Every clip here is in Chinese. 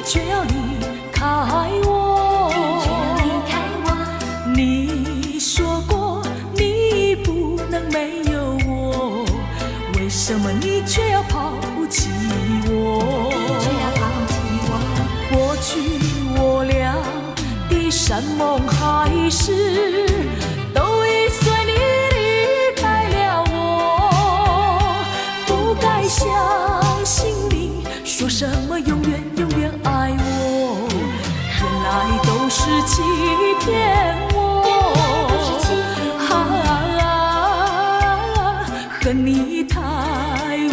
却要离开我。你说过你不能没有我，为什么你却要抛弃我？过去我俩的山盟海誓，都已随你离开了我。不该相信你说什么永远永远爱我，原来都是欺骗我。恨你太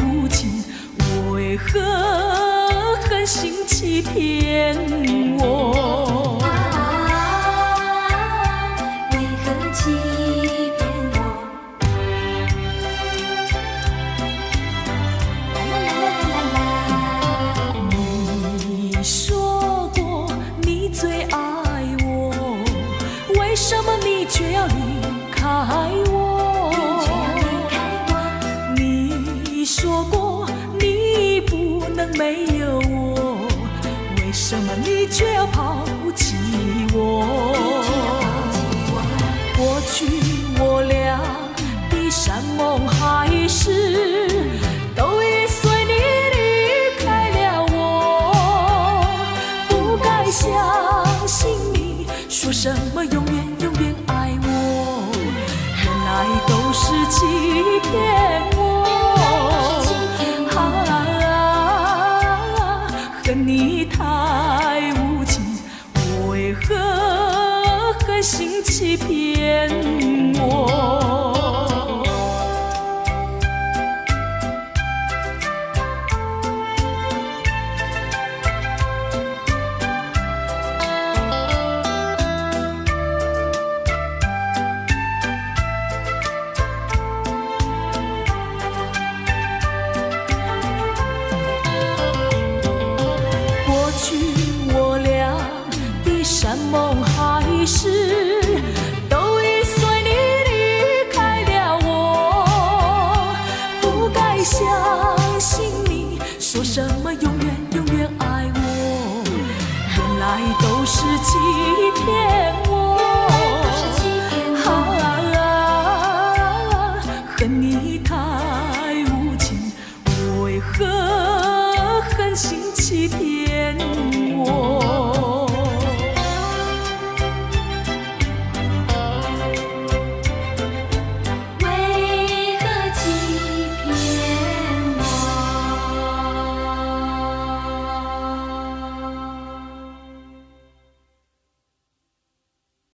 无情，我为何狠心欺骗我？为何欺骗我？你说过你最爱我，为什么你却要离开我？你说过你不能没有我，为什么你却要抛弃我？过去我俩的山盟海誓，都已随你离开了我。不该相信你说什么永远永远爱我，原来都是欺骗我。恨你太无情，我为何狠心欺骗我？过去我俩的山盟海誓，都已随你离开了我。不该相信你说什么永远永远爱我，原来都是欺骗我。恨你